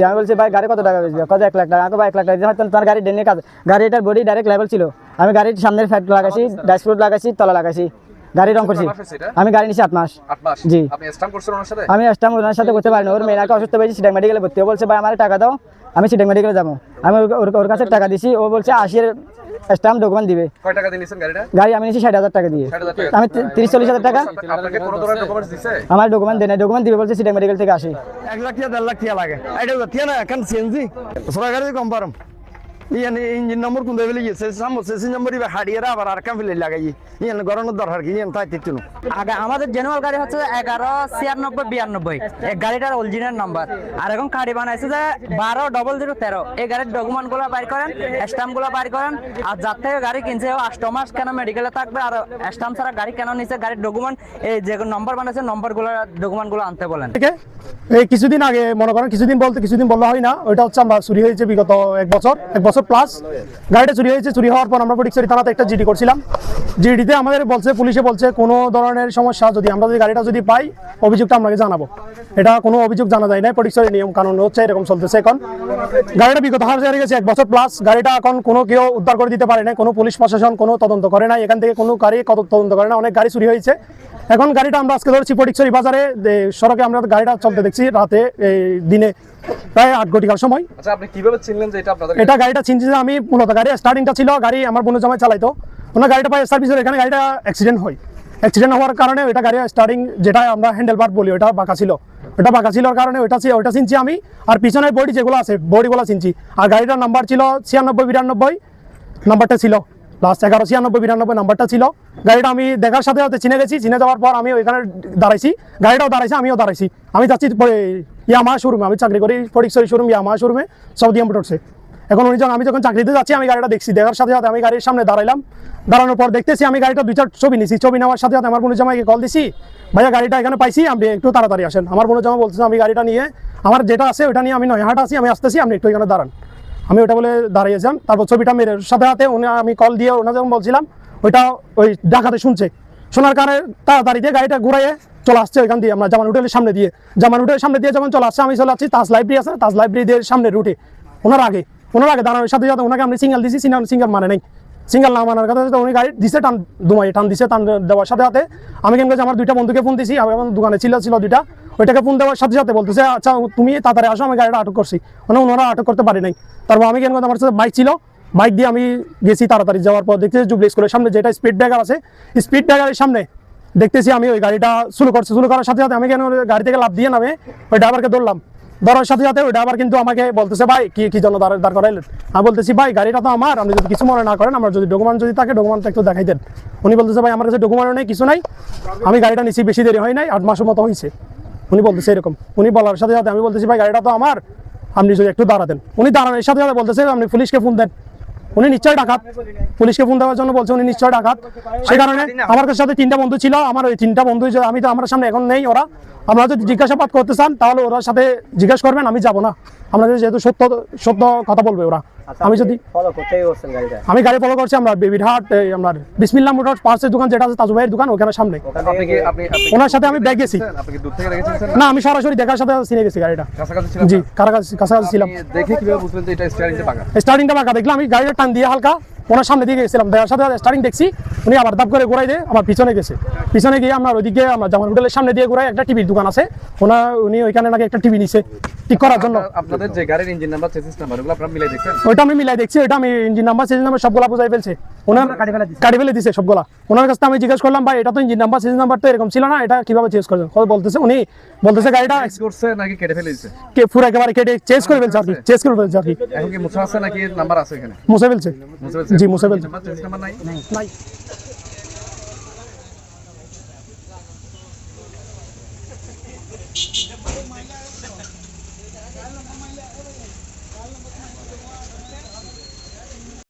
আমি বলছি ভাই গাড়ি কত টাকা বেচবে? কত 1 লাখ টাকা। আমাকে ভাই 1 লাখ টাকা হয়তো তোমার গাড়ি ডেনে কাজ, গাড়িটার বডি ডাইরেক্ট লেভেল ছিল, আমি গাড়ির সামনের ফ্যাট লাগাইছি, ড্যাশবোর্ড লাগাইছি, তলা লাগাইছি, গাড়ি রং করছি। আমি গাড়ি নিছি 8 মাস। জি। আপনি স্ট্যাম্প করছেন ওনার সাথে? আমি স্ট্যাম্প ওনার সাথে করতে পারিনি, ওর মেয়েকে অসুস্থ হয়েছে, সিটাং মেডিকেলে ভর্তি। ও বলছে ভাই আমার টাকা দাও, আমি সিটাং মেডিকেলে যাবো। আমি ওর কাছে টাকা দিছি, ও বলছে 80 এর স্ট্যাম্প ডকুমেন্ট দিবে। কয় টাকা দিয়ে নিছেন গাড়িটা? গাড়ি আমি নিছি 60,000 টাকা দিয়ে। আমি 30-40 হাজার টাকা। আপনাকে কোনো ধরনের ডকুমেন্টস দিছে? আমার ডকুমেন্ট দেয় না, ডকুমেন্ট দিবে বলছে সিটাং মেডিকেল থেকে আসি। 1 লাখ টাকা 1.5 লাখ টাকা লাগে। এটা থিয়া না এখন সিএনজি সরা গাড়ি কম পারম। ইয়ানি ইঞ্জিন নম্বর কোন দেবে লিখেছে সামো সেসি নম্বর ইবা হাড়িয়েরা আবার আর কাম ফেলে লাগাই। ইয়ানি গরনের দরকার কি ইয়ানি তাই তিতুন। আগে আমাদের জেনুয়াল গাড়ি হচ্ছে 119692 এই গাড়িটার অরিজিনাল নাম্বার। আর এখন গাড়ি বানাইছে যে 120013। এই গাড়ির ডকুমেন্টগুলো বাইর করেন, স্ট্যাম্পগুলো বাইর করেন। আর যার থেকে গাড়ি কিনছে ও 8 মাস কেন মেডিকেলে থাকবে, আর স্ট্যাম্প ছাড়া গাড়ি কেন নিছে, গাড়ির ডকুমেন্ট এই যে নাম্বার বানাইছে নম্বরগুলো ডকুমেন্টগুলো আনতে বলেন। এই কিছুদিন আগে মনে করেন, কিছুদিন বললে হয় না, ওইটা হচ্ছে আমরা চুরি হয়েছে বিগত 1 বছর প্লাস গাড়িটা চুরি হয়েছে। চুরি হওয়ার পর আমরা ফটিকছড়ি থানাতে একটা জিডি করছিলাম। জিডিতে আমাদের বলছে, পুলিশে বলছে কোনো ধরনের সমস্যা যদি আমরা গাড়িটা যদি পাই, অভিযোগটা আপনাকে জানাবো। এটা কোনো অভিযোগ জানা যায় না, ফটিকছড়ি নিয়ম কানুন হচ্ছে এরকম চলতেছে। এখন গাড়িটা বিগত হারিয়ে গেছে 1 বছর প্লাস। গাড়িটা এখন কোনো কেউ উদ্ধার করে দিতে পারে না, কোনো পুলিশ প্রশাসন কোনো তদন্ত করে না, এখান থেকে কোনো গাড়ি তদন্ত করে না। অনেক গাড়ি চুরি হয়েছে। এখন গাড়িটা আমরা আজকে ধরেছি ফটিকছড়ি বাজারে সড়কে, আমরা গাড়িটা চলতে দেখছি রাতে, দিনে প্রায় 8 ঘটিকার সময়। আচ্ছা, আপনি কিভাবে চিনলেন যে এটা আপনাদের? এটা গাড়িটা চিনছি যে আমি মূলত গাড়ি স্টার্টিংটা ছিল, গাড়ি আমার বোনের জামাই চালাইতো, ওনার গাড়িটা পাই সার্ভিসের এখানে গাড়িটা অ্যাক্সিডেন্ট হয়। অ্যাক্সিডেন্ট হওয়ার কারণে ওইটা গাড়ি স্টার্টিং যেটা আমরা হ্যান্ডেল বার বলি, ওটা বাঁকা ছিল। ওটা বাঁকা ছিল কারণে ওইটা চিনছি আমি। আর পিছনের বডি যেগুলো আছে বডিগুলো চিনছি। আর গাড়িটার নাম্বার ছিল 9692, নাম্বারটা ছিল লাস্ট 119692 নাম্বারটা ছিল। গাড়িটা আমি দেখার সাথে সাথে চিনে গেছি। চিনে যাওয়ার পর আমি ওইখানে দাঁড়াইছি, গাড়িটাও দাঁড়াইছে, আমিও দাঁড়াইছি। আমি যাচ্ছি ইয়ামাহা শোরুমে, আমি চাকরি করি ফটিকছড়ি শোরুম ইয়ামাহা শোরুমে, সৌদি মোটরসে। এখন আমি যখন চাকরিতে যাচ্ছি, আমি গাড়িটা দেখছি, দেখার সাথে সাথে আমি গাড়ির সামনে দাঁড়াইলাম। দাঁড়ানোর পর দেখতেছি আমি গাড়িটা 2-4 ছবি নিছি। ছবি নেওয়ার সাথে সাথে আমার বোনের জামাইকে কল দিছি, ভাইয়া গাড়িটা এখানে পাইছি, আপনি একটু তাড়াতাড়ি আসেন। আমার বোনের জামাই বলতেছে আমি গাড়িটা নিয়ে, আমার যেটা আছে ওইটা নিয়ে আমি নয়াহাট আছি, আমি আসতেছি, আপনি একটু এখানে দাঁড়ান। আমি ওটা বলে দাঁড়িয়েছিলাম। তারপর ছবিটা মেরে সাথে সাথে আমি কল দিয়ে ওনা যখন বলছিলাম, ওইটা ওই ডাকাতে শুনছে। শোনার কারণে তাড়াতাড়ি দিয়ে গাড়িটা ঘুরাইয়ে চলে আসছে ওইখান দিয়ে, আমরা জামান হোটেলের সামনে দিয়ে। জামান হোটেলের সামনে দিয়ে যখন চলে আসছে, আমি চলে আসছি তাজ লাইব্রেরি আছে, তাজ লাইব্রেরির সামনে রুটে। ওনার আগে দাঁড়ানোর সাথে সাথে ওনাকে আমি সিঙ্গেল দিছি, সিঙ্গেল মানে নাই। সিঙ্গেল না মানার কথা উনি গাড়ি দিছে, টান দিছে। টান দেওয়ার সাথে সাথে আমি কেন আমার 2টা বন্ধুকে ফোন দিছি, আমার দোকানে ছিল 2টা, ওইটাকে ফোন দেওয়ার সাথে সাথে বলতেছে আচ্ছা তুমি তাড়াতাড়ি আসো, আমি গাড়িটা আটক করছি। মানে ওনারা আটক করতে পারি নাই। তারপর আমি কেন আমার সাথে বাইক ছিল, বাইক দিয়ে আমি গেছি। তাড়াতাড়ি যাওয়ার পর দেখতেছি জুবলি স্কুলের সামনে যেটা স্পিড ব্রেকার আছে, স্পিড ব্রেকারের সামনে দেখতেছি আমি ওই গাড়িটা স্লো করার সাথে সাথে আমি কেন গাড়ি থেকে লাফ দিয়ে নামে ওই ড্রাইভারকে ধরলাম। ধরার সাথে সাথে ওই ড্রাইভার কিন্তু আমাকে বলতেছে ভাই কি জন্য দাঁড় করাইলেন? আমি বলতেছি ভাই গাড়িটা তো আমার, আপনি যদি কিছু মনে না করেন, আমার যদি ডকুমেন্ট যদি থাকে ডকুমেন্টটা একটু দেখাই দেন। উনি বলতেছে ভাই আমার কাছে ডকুমেন্টও নেই, কিছু নাই, আমি গাড়িটা নিচ্ছি, বেশি দেরি হয় নাই, 8 মাসের মতো হয়েছে। উনি বলতেছে এরকম। উনি বলার সাথে সাথে আমি বলতেছি ভাই গাড়িটা তো আমার, আপনি যদি একটু দাঁড়াতেন। উনি দাঁড়ানোর সাথে সাথে বলতেছে আপনি পুলিশকে ফোন দেন। উনি নিশ্চয় ডাকাত, পুলিশকে ফোন দেওয়ার জন্য বলছে উনি নিশ্চয় ডাকাত। সেই কারণে আমার সাথে 3টা বন্ধু ছিল, আমার ওই 3টা বন্ধু, আমি তো আমার সামনে এখন নেই ওরা। আমরা যদি জিজ্ঞাসাবাদ করতে চান তাহলে ওরা সাথে জিজ্ঞাসা করবেন, আমি যাবো না। আমাদের যেহেতু সত্য কথা বলবে ওরা। আমি যদি আমি গাড়ি ফলো করছি, আমরা বেবিরহাট আমরা বিসমিল্লাহ মোটরস পার্টসের দোকান যেটা আছে তাজু ভাইয়ের দোকান, ওখানে সামনে ওনার সাথে আমি ব্যাগ গেছি। না, আমি সরাসরি দেখার সাথে চিনে গেছি গাড়িটা। জি, কাছাকাছি ছিলাম। স্টার্টিংটা বাঁকা দেখলাম, আমি গাড়িটা টান দিয়ে হালকা ওনার সামনে দিয়ে গেছিলাম। দেখার সাথে স্টার্টিং দেখছি, উনি আবার দাপ করে ঘুরাই দিয়ে আমার পিছনে গেছে। পিছনে গিয়ে আমরা ওইদিকে আমরা জামান হোটেলের সামনে দিয়ে ঘুরাই, একটা টিভির দোকান আছে, উনি ওইখানে নাকি একটা টিভি নিছে ঠিক করার জন্য। আপনাদের যে গাড়ির ইঞ্জিন নাম্বার চেসিস নাম্বার ওগুলো আপনারা মিলাই দেখছেন? ওইটা আমি মিলাই দেখছি, ওইটা আমি ইঞ্জিন নাম্বার চেসিস নাম্বার সবগুলা বুঝাই ফেলছে। ওনার কাটি ফেলে দিছে সবগুলা। ওনার কাছে আমি জিজ্ঞেস করলাম ভাই এটা তো ইঞ্জিন নাম্বার চেসিস নাম্বার তো এরকম ছিল না, এটা কিভাবে চেঞ্জ করছেন? বলতেছে উনি বলতেছে গাড়িটা করছে নাকি কেটে ফেলে দিয়েছে, পুরো একেবারে কেটে চেঞ্জ করে ফেলছে আর কি, চেঞ্জ করে ফেলছে আর কি। এখন কি মুছা আছে নাকি নাম্বার আছে এখানে? মুছে ফেলছে। জি, মুছে ফেলছে। নাম্বার চেসিস নাম্বার নাই।